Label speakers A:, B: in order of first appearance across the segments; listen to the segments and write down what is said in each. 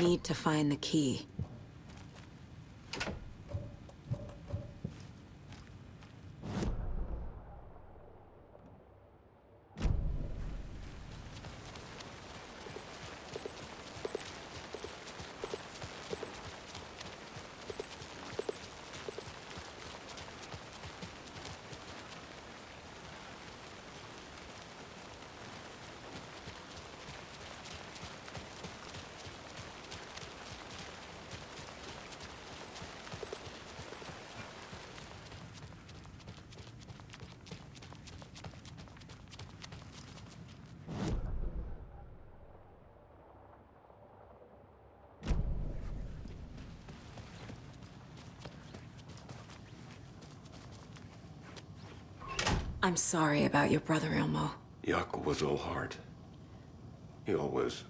A: need to find the key. I'm sorry about your brother, Ilmo.
B: Jaakko was all heart. He always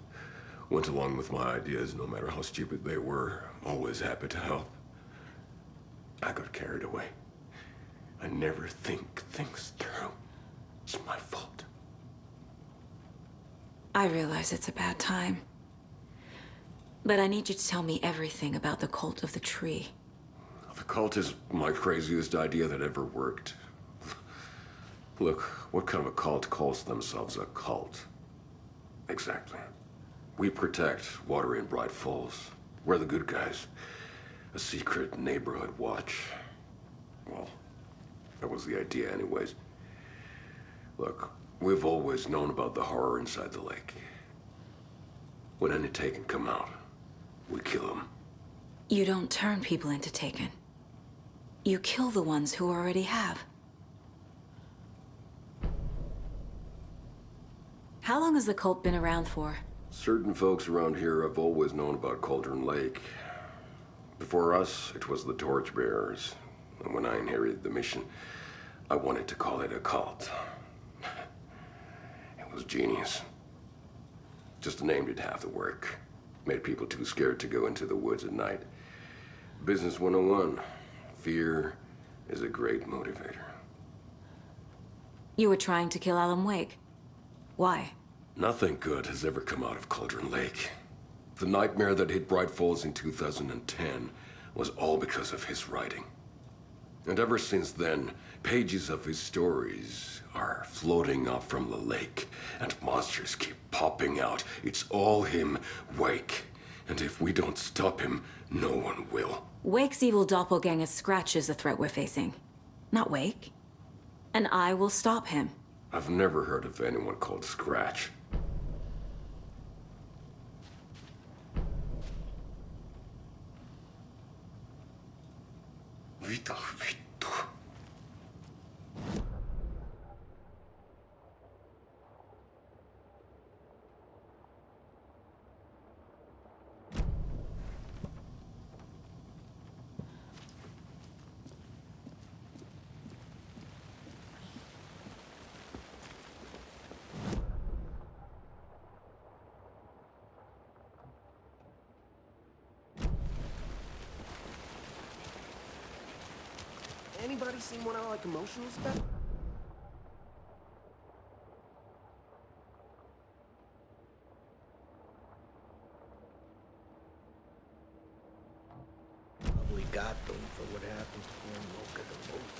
B: went along with my ideas, no matter how stupid they were. Always happy to help. I got carried away. I never think things through. It's my fault.
A: I realize it's a bad time. But I need you to tell me everything about the Cult of the Tree.
B: The cult is my craziest idea that ever worked. Look, what kind of a cult calls themselves a cult? Exactly. We protect water in Bright Falls. We're the good guys. A secret neighborhood watch. Well, that was the idea anyways. Look, we've always known about the horror inside the lake. When any Taken come out, we kill them.
A: You don't turn people into Taken. You kill the ones who already have. How long has the cult been around for?
B: Certain folks around here have always known about Cauldron Lake. Before us, it was the Torchbearers. And when I inherited the mission, I wanted to call it a cult. It was genius. Just the name did half the work. Made people too scared to go into the woods at night. Business 101. Fear is a great motivator.
A: You were trying to kill Alan Wake. Why?
B: Nothing good has ever come out of Cauldron Lake. The nightmare that hit Bright Falls in 2010 was all because of his writing. And ever since then, pages of his stories are floating up from the lake, and monsters keep popping out. It's all him, Wake. And if we don't stop him, no one will.
A: Wake's evil doppelganger Scratch is the threat we're facing. Not Wake. And I will stop him.
B: I've never heard of anyone called Scratch. Vito.
C: Anybody seen one I like emotional stuff? Probably got them for what happened to him. Look at the most.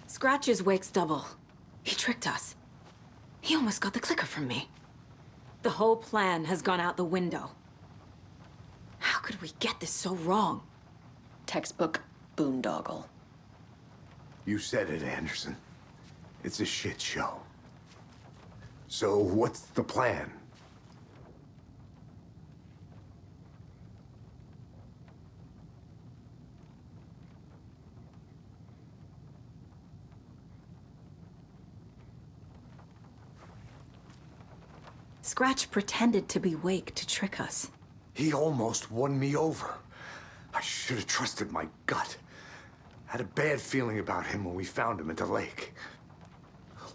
A: Scratch is Wake's double. He tricked us. He almost got the clicker from me. The whole plan has gone out the window. How could we get this so wrong?
D: Textbook boondoggle.
E: You said it, Anderson. It's a shit show. So what's the plan?
A: Scratch pretended to be Wake to trick us.
E: He almost won me over. I should have trusted my gut. Had a bad feeling about him when we found him at the lake.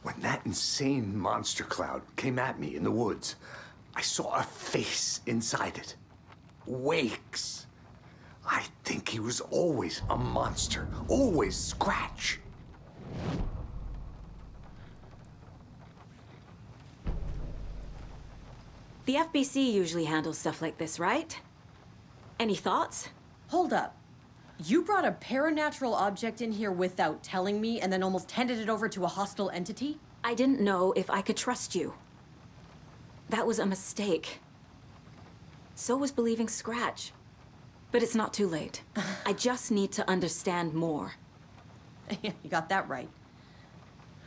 E: When that insane monster cloud came at me in the woods, I saw a face inside it. Wake's. I think he was always a monster. Always Scratch.
A: The FBC usually handles stuff like this, right? Any thoughts?
D: Hold up. You brought a paranatural object in here without telling me and then almost handed it over to a hostile entity?
A: I didn't know if I could trust you. That was a mistake. So was believing Scratch. But it's not too late. I just need to understand more.
D: You got that right.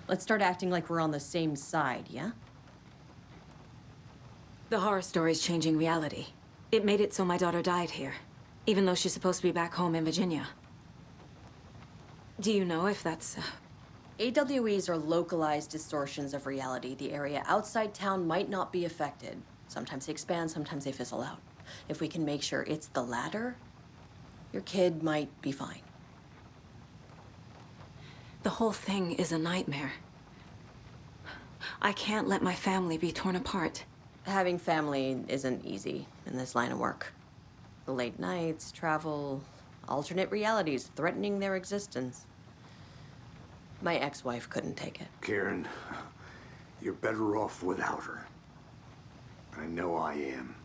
D: Let's start acting like we're on the same side, yeah?
A: The horror story's changing reality. It made it so my daughter died here, even though she's supposed to be back home in Virginia. Do you know if that's...
D: AWEs are localized distortions of reality. The area outside town might not be affected. Sometimes they expand, sometimes they fizzle out. If we can make sure it's the latter, your kid might be fine.
A: The whole thing is a nightmare. I can't let my family be torn apart.
D: Having family isn't easy in this line of work. The late nights, travel, alternate realities threatening their existence. My ex-wife couldn't take it.
E: Karen, you're better off without her. I know I am.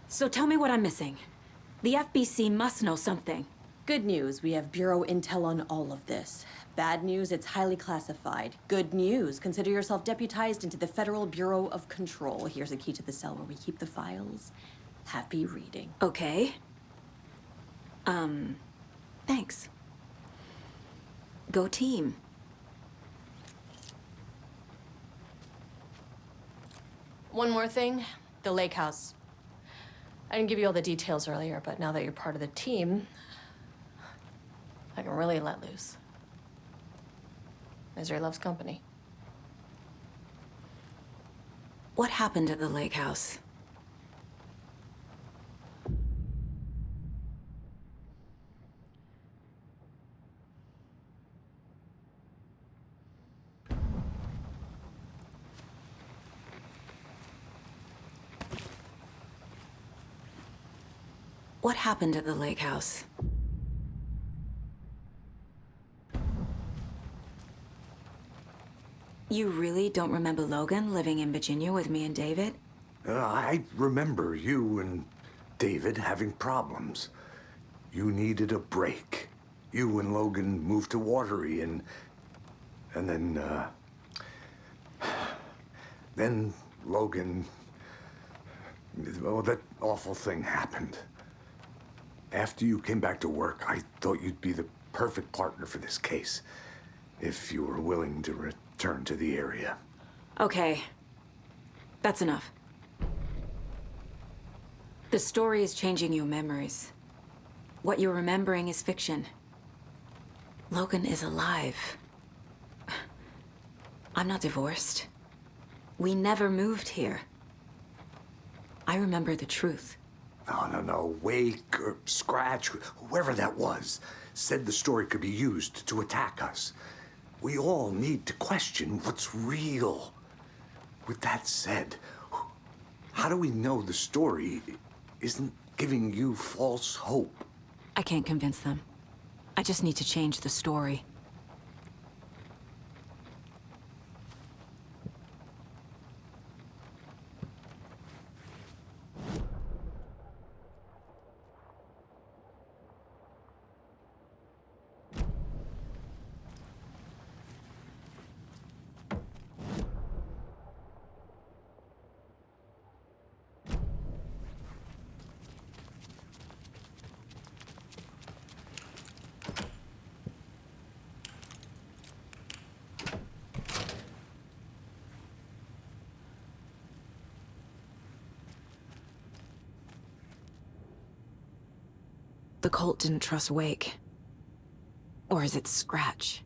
A: So tell me what I'm missing. The FBC must know something.
D: Good news, we have Bureau intel on all of this. Bad news, it's highly classified. Good news, consider yourself deputized into the Federal Bureau of Control. Here's a key to the cell where we keep the files. Happy reading.
A: Okay. Thanks. Go team.
D: One more thing, the lake house. I didn't give you all the details earlier, but now that you're part of the team, I can really let loose. Misery loves company.
A: What happened at the lake house? What happened at the lake house? You really don't remember Logan living in Virginia with me and David?
E: I remember you and David having problems. You needed a break. You and Logan moved to Watery and then Logan, well, that awful thing happened. After you came back to work, I thought you'd be the perfect partner for this case, if you were willing to return to the area.
A: Okay. That's enough. The story is changing your memories. What you're remembering is fiction. Logan is alive. I'm not divorced. We never moved here. I remember the truth.
E: No. Wake or Scratch, whoever that was, said the story could be used to attack us. We all need to question what's real. With that said, how do we know the story isn't giving you false hope?
A: I can't convince them. I just need to change the story. The cult didn't trust Wake. Or is it Scratch?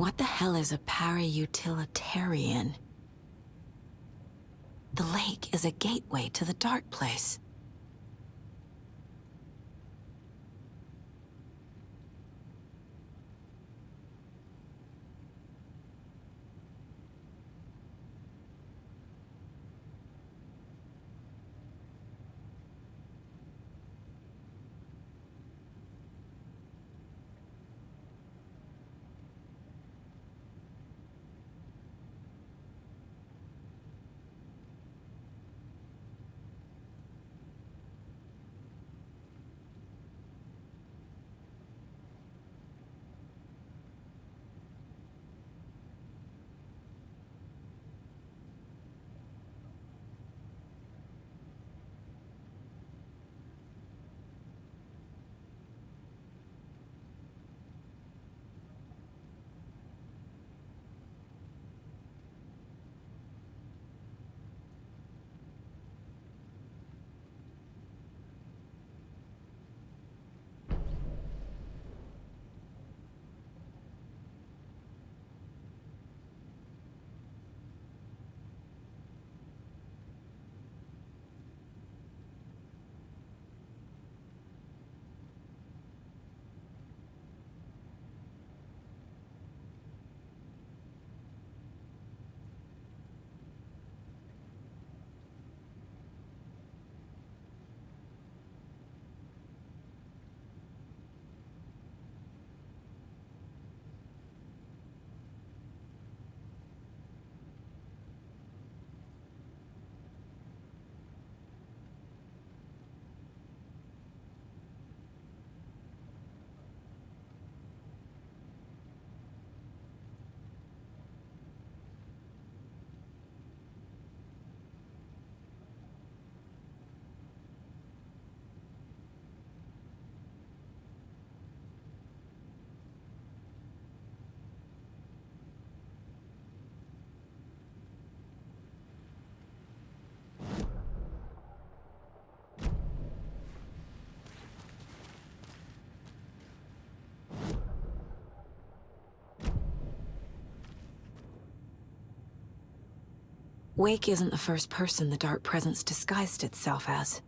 A: What the hell is a para-utilitarian? The lake is a gateway to the dark place. Wake isn't the first person the Dark Presence disguised itself as.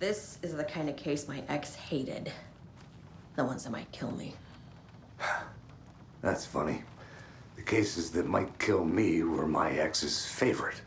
D: This is the kind of case my ex hated. The ones that might kill me.
E: That's funny. The cases that might kill me were my ex's favorite.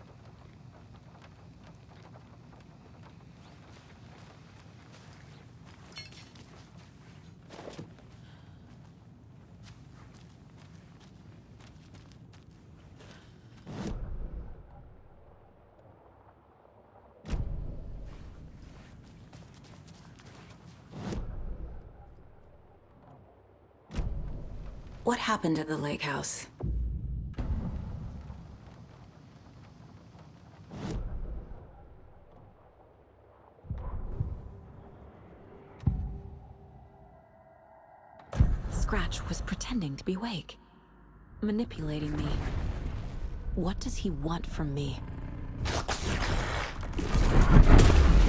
A: What happened at the lake house? Scratch was pretending to be Wake, manipulating me. What does he want from me?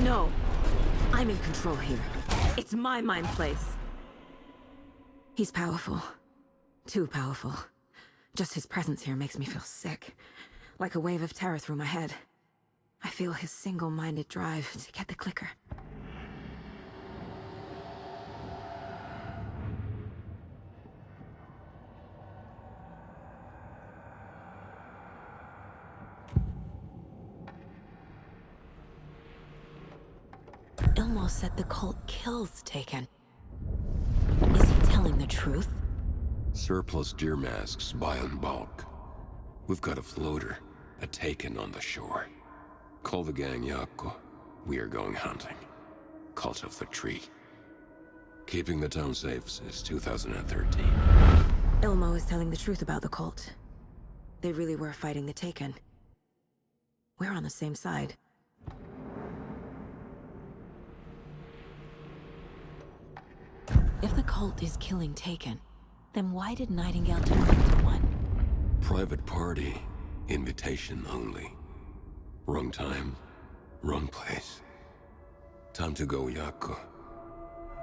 A: No! I'm in control here. It's my mind place. He's powerful. Too powerful. Just his presence here makes me feel sick. Like a wave of terror through my head. I feel his single-minded drive to get the clicker. Ilmo said the cult kills Taken. Is he telling the truth?
B: Surplus deer masks buy in bulk. We've got a floater, a Taken on the shore. Call the gang Yako. We are going hunting. Cult of the Tree. Keeping the town safe since 2013.
A: Ilmo is telling the truth about the cult. They really were fighting the Taken. We're on the same side. If the cult is killing Taken, then why did Nightingale turn into one?
B: Private party. Invitation only. Wrong time. Wrong place. Time to go, Yako.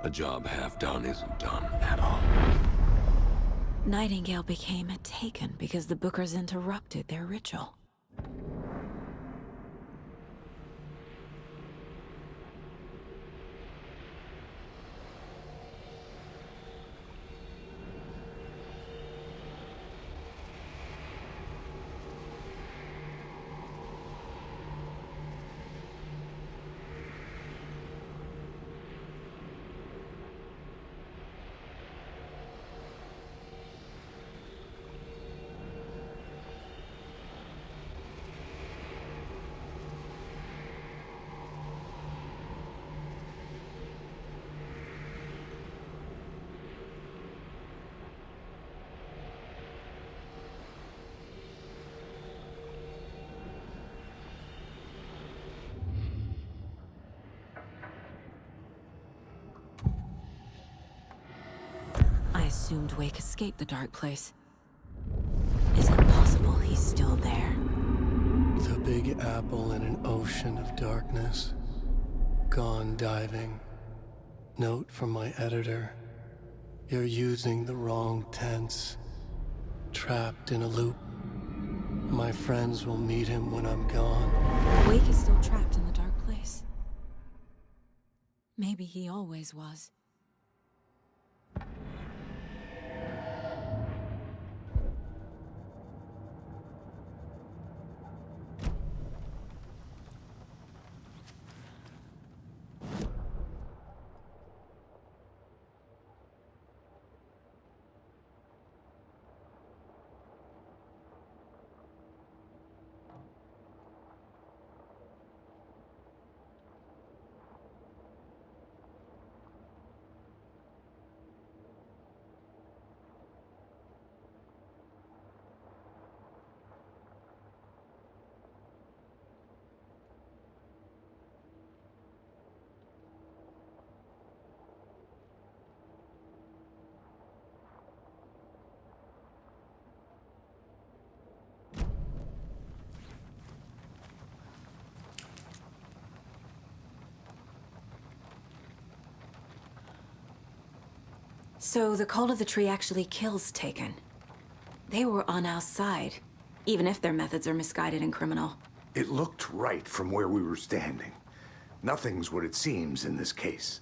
B: A job half done isn't done at all.
A: Nightingale became a Taken because the Bookers interrupted their ritual. I assumed Wake escaped the dark place. Is it possible he's still there?
F: The Big Apple in an ocean of darkness. Gone diving. Note from my editor. You're using the wrong tense. Trapped in a loop. My friends will meet him when I'm gone.
A: Wake is still trapped in the dark place. Maybe he always was. So the Cult of the Tree actually kills Taken. They were on our side, even if their methods are misguided and criminal.
E: It looked right from where we were standing. Nothing's what it seems in this case.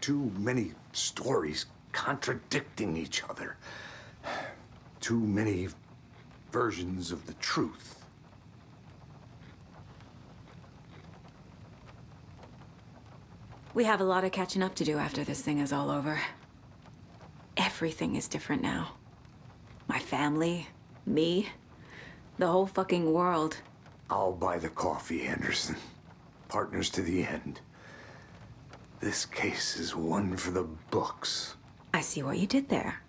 E: Too many stories contradicting each other. Too many versions of the truth.
A: We have a lot of catching up to do after this thing is all over. Everything is different now. My family, me, the whole fucking world.
E: I'll buy the coffee, Anderson. Partners to the end. This case is one for the books.
A: I see what you did there.